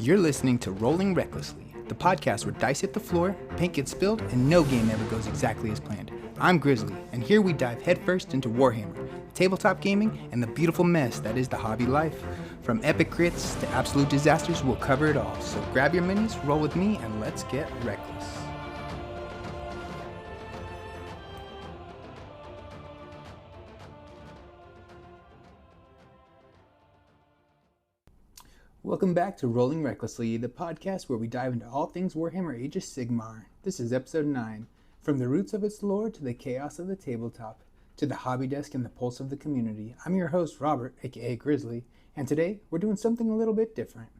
You're listening to Rolling Recklessly, the podcast where dice hit the floor, paint gets spilled, and no game ever goes exactly as planned. I'm Grizzly, and here we dive headfirst into Warhammer, tabletop gaming, and the beautiful mess that is the hobby life. From epic crits to absolute disasters, we'll cover it all. So grab your minis, roll with me, and let's get reckless. Welcome back to Rolling Recklessly, the podcast where we dive into all things Warhammer Age of Sigmar. This is episode 9. From the roots of its lore to the chaos of the tabletop, to the hobby desk and the pulse of the community. I'm your host, Robert, aka Grizzly, and today we're doing something a little bit different.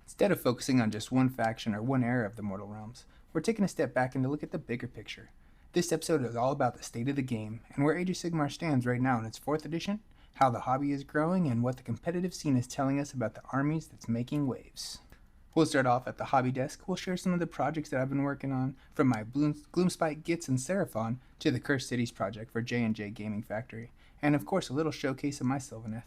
Instead of focusing on just one faction or one era of the Mortal Realms, we're taking a step back and to look at the bigger picture. This episode is all about the state of the game and where Age of Sigmar stands right now in its 4th edition, how the hobby is growing, and what the competitive scene is telling us about the armies that's making waves. We'll start off at the hobby desk. We'll share some of the projects that I've been working on, from my Gloomspite Gits and Seraphon to the Cursed Cities project for J&J Gaming Factory, and of course a little showcase of my Sylvaneth.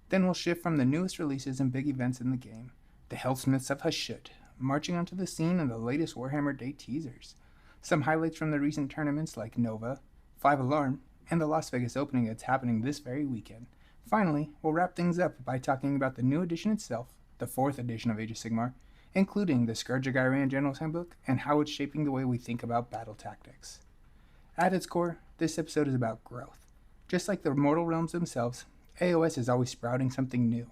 Then we'll shift from the newest releases and big events in the game, the Hellsmiths of Hashut, marching onto the scene and the latest Warhammer Day teasers, some highlights from the recent tournaments like Nova, 5 Alarm, and the Las Vegas opening that's happening this very weekend. Finally, we'll wrap things up by talking about the new edition itself, the 4th edition of Age of Sigmar, including the Scourge of Ghyran General's Handbook and how it's shaping the way we think about battle tactics. At its core, this episode is about growth. Just like the Mortal Realms themselves, AoS is always sprouting something new.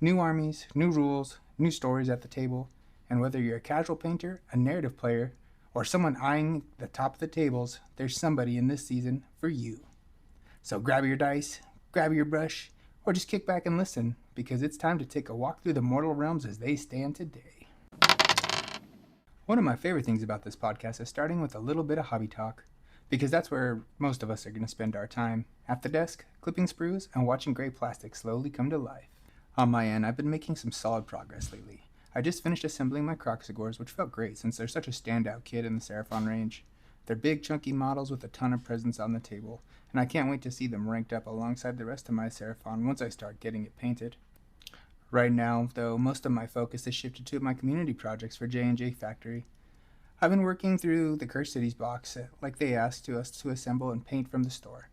New armies, new rules, new stories at the table, and whether you're a casual painter, a narrative player, or someone eyeing the top of the tables, there's somebody in this season for you. So grab your dice, grab your brush, or just kick back and listen, because it's time to take a walk through the Mortal Realms as they stand today. One of my favorite things about this podcast is starting with a little bit of hobby talk, because that's where most of us are going to spend our time, at the desk, clipping sprues, and watching gray plastic slowly come to life. On my end, I've been making some solid progress lately. I just finished assembling my Kroxigors, which felt great since they're such a standout kit in the Seraphon range. They're big, chunky models with a ton of presence on the table, and I can't wait to see them ranked up alongside the rest of my Seraphon once I start getting it painted. Right now, though, most of my focus is shifted to my community projects for J&J Factory. I've been working through the Cursed Cities box, like they asked us to assemble and paint from the store.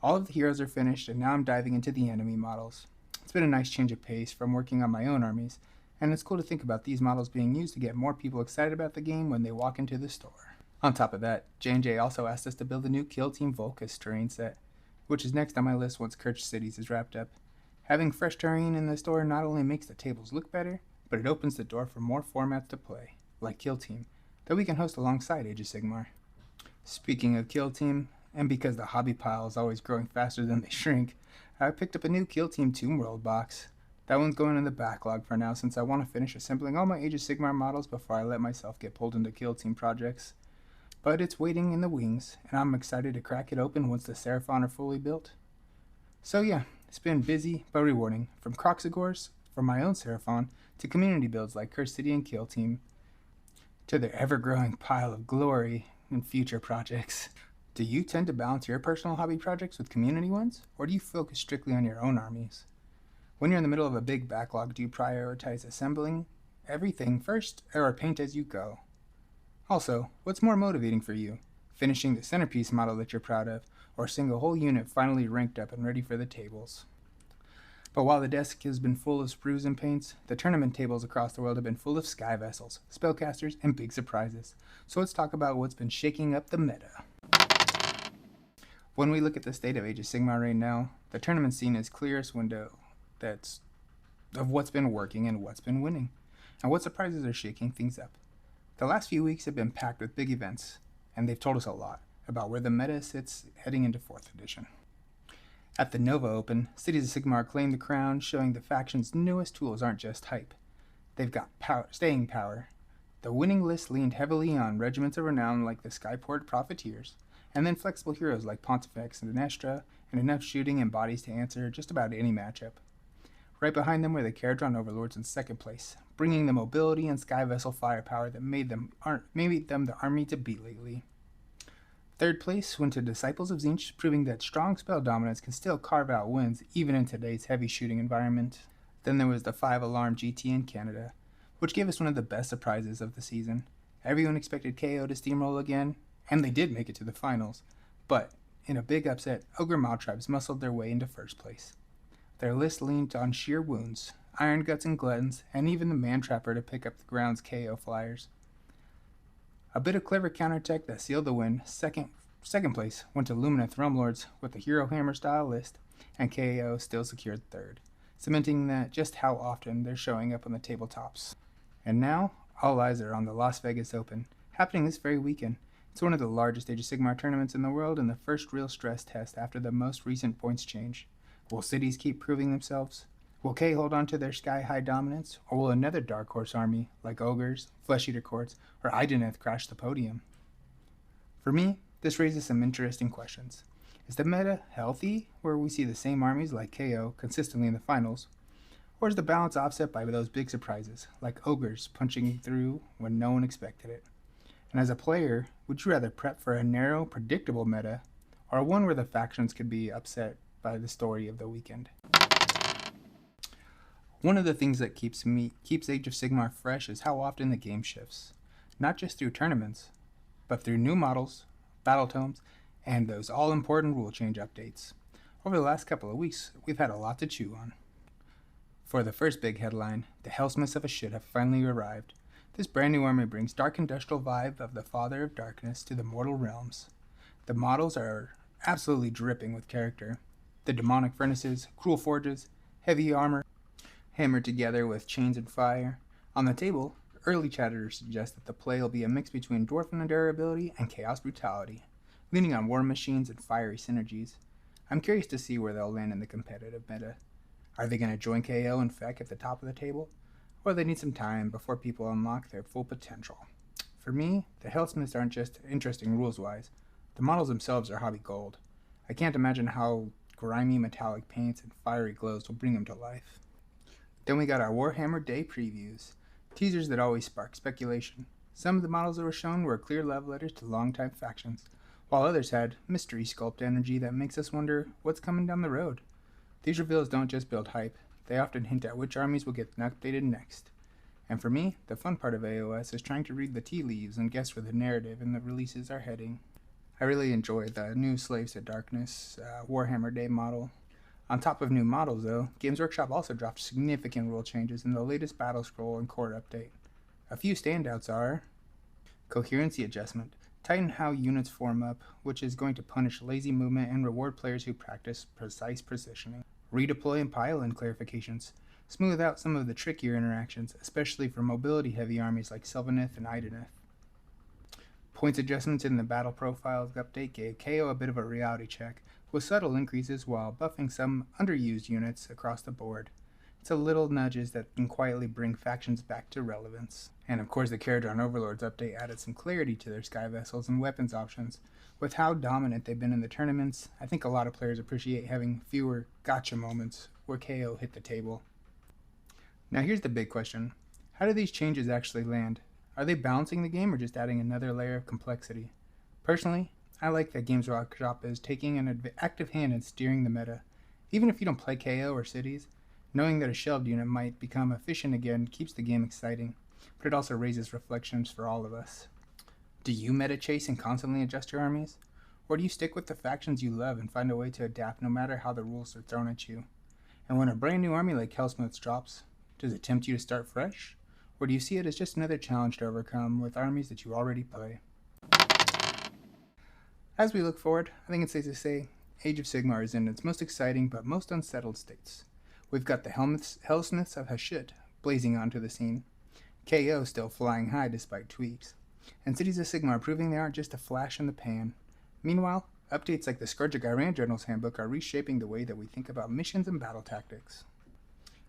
All of the heroes are finished, and now I'm diving into the enemy models. It's been a nice change of pace from working on my own armies, and it's cool to think about these models being used to get more people excited about the game when they walk into the store. On top of that, J&J also asked us to build a new Kill Team Volkus terrain set, which is next on my list once Cursed Cities is wrapped up. Having fresh terrain in the store not only makes the tables look better, but it opens the door for more formats to play, like Kill Team, that we can host alongside Age of Sigmar. Speaking of Kill Team, and because the hobby pile is always growing faster than they shrink, I picked up a new Kill Team Tomb World box. That one's going in the backlog for now since I want to finish assembling all my Age of Sigmar models before I let myself get pulled into Kill Team projects. But it's waiting in the wings, and I'm excited to crack it open once the Seraphon are fully built. So yeah, it's been busy but rewarding, from Kroxigors for my own Seraphon to community builds like Cursed City and Kill Team, to their ever-growing pile of glory in future projects. Do you tend to balance your personal hobby projects with community ones, or do you focus strictly on your own armies? When you're in the middle of a big backlog, do you prioritize assembling everything first, or paint as you go? Also, what's more motivating for you? Finishing the centerpiece model that you're proud of, or seeing a whole unit finally ranked up and ready for the tables? But while the desk has been full of sprues and paints, the tournament tables across the world have been full of sky vessels, spellcasters, and big surprises. So let's talk about what's been shaking up the meta. When we look at the state of Age of Sigmar right now, the tournament scene is clearest window that's of what's been working and what's been winning, and what surprises are shaking things up. The last few weeks have been packed with big events, and they've told us a lot about where the meta sits heading into 4th edition. At the Nova Open, Cities of Sigmar claimed the crown, showing the faction's newest tools aren't just hype. They've got staying power. The winning list leaned heavily on regiments of renown like the Skyport Profiteers, and then flexible heroes like Pontifex and Dinestra, and enough shooting and bodies to answer just about any matchup. Right behind them were the Caradron Overlords in 2nd place, bringing the mobility and sky vessel firepower that made them the army to beat lately. 3rd place went to Disciples of Tzeentch, proving that strong spell dominance can still carve out wins even in today's heavy shooting environment. Then there was the 5 Alarm GT in Canada, which gave us one of the best surprises of the season. Everyone expected KO to steamroll again, and they did make it to the finals, but in a big upset, Ogor Mawtribes muscled their way into first place. Their list leaned on sheer wounds, iron guts and gluttons, and even the man-trapper to pick up the ground's KO flyers. A bit of clever counterattack that sealed the win. Second place went to Lumineth Realmlords with the Hero Hammer style list, and KO still secured third, cementing that just how often they're showing up on the tabletops. And now, all eyes are on the Las Vegas Open, happening this very weekend. It's one of the largest Age of Sigmar tournaments in the world and the first real stress test after the most recent points change. Will cities keep proving themselves? Will K hold on to their sky-high dominance, or will another dark horse army, like Ogres, Flesh-Eater Courts, or Idoneth crash the podium? For me, this raises some interesting questions. Is the meta healthy, where we see the same armies like KO consistently in the finals? Or is the balance offset by those big surprises, like Ogres punching through when no one expected it? And as a player, would you rather prep for a narrow, predictable meta, or one where the factions could be upset by the story of the weekend? One of the things that keeps Age of Sigmar fresh is how often the game shifts, not just through tournaments, but through new models, battle tomes, and those all-important rule change updates. Over the last couple of weeks, we've had a lot to chew on. For the first big headline, the Hellsmiths of Hashut have finally arrived. This brand new army brings dark industrial vibe of the Father of Darkness to the mortal realms. The models are absolutely dripping with character. The demonic furnaces, cruel forges, heavy armor, hammered together with chains and fire. On the table, early chatters suggest that the play will be a mix between dwarven durability and chaos brutality, leaning on war machines and fiery synergies. I'm curious to see where they'll land in the competitive meta. Are they going to join KO and FEC at the top of the table? Or they need some time before people unlock their full potential? For me, the Hellsmiths aren't just interesting rules-wise. The models themselves are hobby gold. I can't imagine how grimy metallic paints and fiery glows will bring them to life. Then we got our Warhammer Day previews, teasers that always spark speculation. Some of the models that were shown were clear love letters to longtime factions, while others had mystery sculpt energy that makes us wonder what's coming down the road. These reveals don't just build hype, they often hint at which armies will get updated next. And for me, the fun part of AoS is trying to read the tea leaves and guess where the narrative and the releases are heading. I really enjoyed the new Slaves to Darkness Warhammer Day model. On top of new models, though, Games Workshop also dropped significant rule changes in the latest battlescroll and core update. A few standouts are coherency adjustment. Tighten how units form up, which is going to punish lazy movement and reward players who practice precise positioning. Redeploy and pile-in clarifications. Smooth out some of the trickier interactions, especially for mobility-heavy armies like Sylvaneth and Idoneth. Points adjustments in the battle profiles update gave KO a bit of a reality check, with subtle increases while buffing some underused units across the board. It's a little nudges that can quietly bring factions back to relevance. And of course the Caradron Overlords update added some clarity to their sky vessels and weapons options. With how dominant they've been in the tournaments, I think a lot of players appreciate having fewer gotcha moments where KO hit the table. Now here's the big question. How do these changes actually land? Are they balancing the game or just adding another layer of complexity? Personally, I like that Games Workshop is taking an active hand in steering the meta. Even if you don't play KO or cities, knowing that a shelved unit might become efficient again keeps the game exciting, but it also raises reflections for all of us. Do you meta chase and constantly adjust your armies? Or do you stick with the factions you love and find a way to adapt no matter how the rules are thrown at you? And when a brand new army like Hellsmiths drops, does it tempt you to start fresh? Or do you see it as just another challenge to overcome with armies that you already play? As we look forward, I think it's safe to say Age of Sigmar is in its most exciting but most unsettled states. We've got the Hellsmiths of Hashut blazing onto the scene, KO still flying high despite tweaks, and Cities of Sigmar proving they aren't just a flash in the pan. Meanwhile, updates like the Scourge of Gyran General's Handbook are reshaping the way that we think about missions and battle tactics.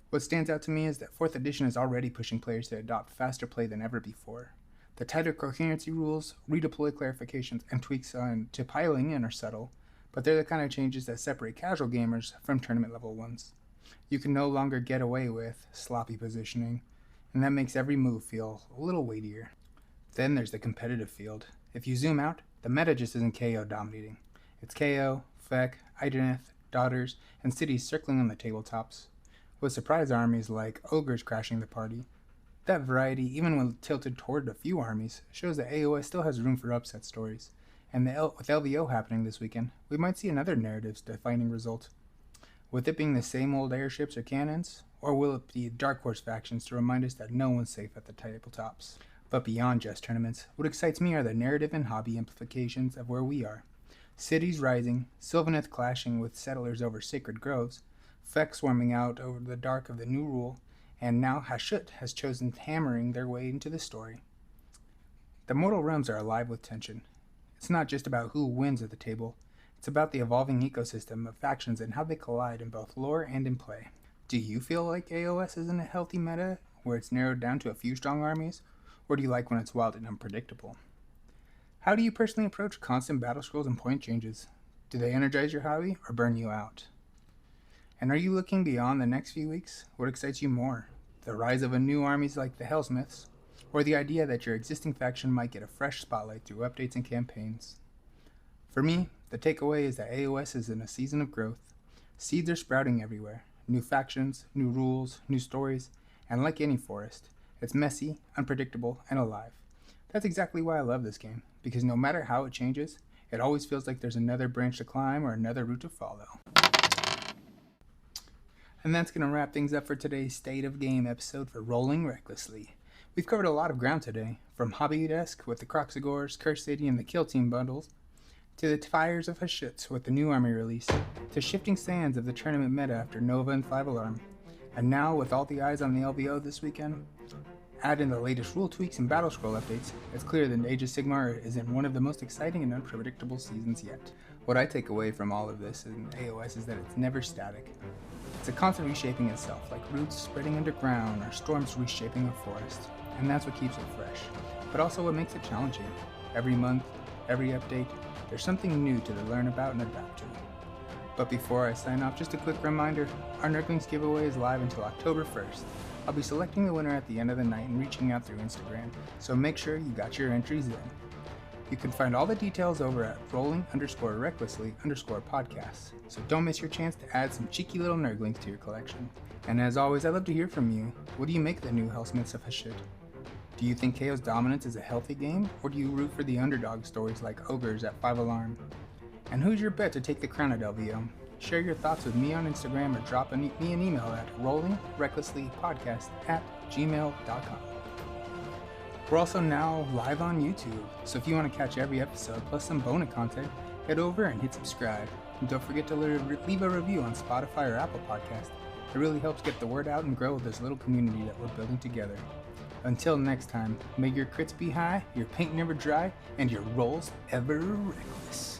What stands out to me is that 4th edition is already pushing players to adopt faster play than ever before. The tighter coherency rules, redeploy clarifications, and tweaks to piling in are subtle, but they're the kind of changes that separate casual gamers from tournament level ones. You can no longer get away with sloppy positioning, and that makes every move feel a little weightier. Then there's the competitive field. If you zoom out, the meta just isn't KO dominating. It's KO, FEC, Idoneth, Daughters, and cities circling on the tabletops. With surprise armies like Ogres crashing the party, That variety, even when tilted toward a few armies, shows that AoS still has room for upset stories. And with LVO happening this weekend, we might see another narrative-defining result. With it being the same old airships or cannons, or will it be Dark Horse factions to remind us that no one's safe at the tabletops? But beyond just tournaments, what excites me are the narrative and hobby implications of where we are. Cities rising, Sylvaneth clashing with settlers over sacred groves, Feck swarming out over the dark of the new rule, and now Hashut has chosen hammering their way into the story. The mortal realms are alive with tension. It's not just about who wins at the table, it's about the evolving ecosystem of factions and how they collide in both lore and in play. Do you feel like AoS is in a healthy meta, where it's narrowed down to a few strong armies, or do you like when it's wild and unpredictable? How do you personally approach constant battle scrolls and point changes? Do they energize your hobby or burn you out? And are you looking beyond the next few weeks? What excites you more? The rise of a new armies like the Hellsmiths, or the idea that your existing faction might get a fresh spotlight through updates and campaigns? For me, the takeaway is that AoS is in a season of growth. Seeds are sprouting everywhere. New factions, new rules, new stories, and like any forest, it's messy, unpredictable, and alive. That's exactly why I love this game, because no matter how it changes, it always feels like there's another branch to climb or another route to follow. And that's going to wrap things up for today's State of Game episode for Rolling Recklessly. We've covered a lot of ground today, from Hobby Desk with the Kroxigors, Curse City, and the Kill Team bundles, to the Fires of Hashut with the new army release, to shifting sands of the tournament meta after Nova and 5 Alarm. And now, with all the eyes on the LVO this weekend, add in the latest rule tweaks and battle scroll updates, it's clear that Age of Sigmar is in one of the most exciting and unpredictable seasons yet. What I take away from all of this in AoS is that it's never static. It's a constant reshaping itself, like roots spreading underground or storms reshaping a forest, and that's what keeps it fresh, but also what makes it challenging. Every month, every update, there's something new to learn about and adapt to. But before I sign off, just a quick reminder, our Nerdlings giveaway is live until October 1st. I'll be selecting the winner at the end of the night and reaching out through Instagram, so make sure you got your entries in. You can find all the details over at rolling_recklessly_podcasts, so don't miss your chance to add some cheeky little Nerdlings to your collection. And as always, I'd love to hear from you. What do you make of the new Hellsmiths of Hashut? Do you think KO's dominance is a healthy game, or do you root for the underdog stories like Ogres at 5 Alarm? And who's your bet to take the crown at LVO? Share your thoughts with me on Instagram or drop me an email at rollingrecklesslypodcast@gmail.com. We're also now live on YouTube, so if you want to catch every episode plus some bonus content, head over and hit subscribe. And don't forget to leave a review on Spotify or Apple Podcast. It really helps get the word out and grow this little community that we're building together. Until next time, may your crits be high, your paint never dry, and your rolls ever reckless.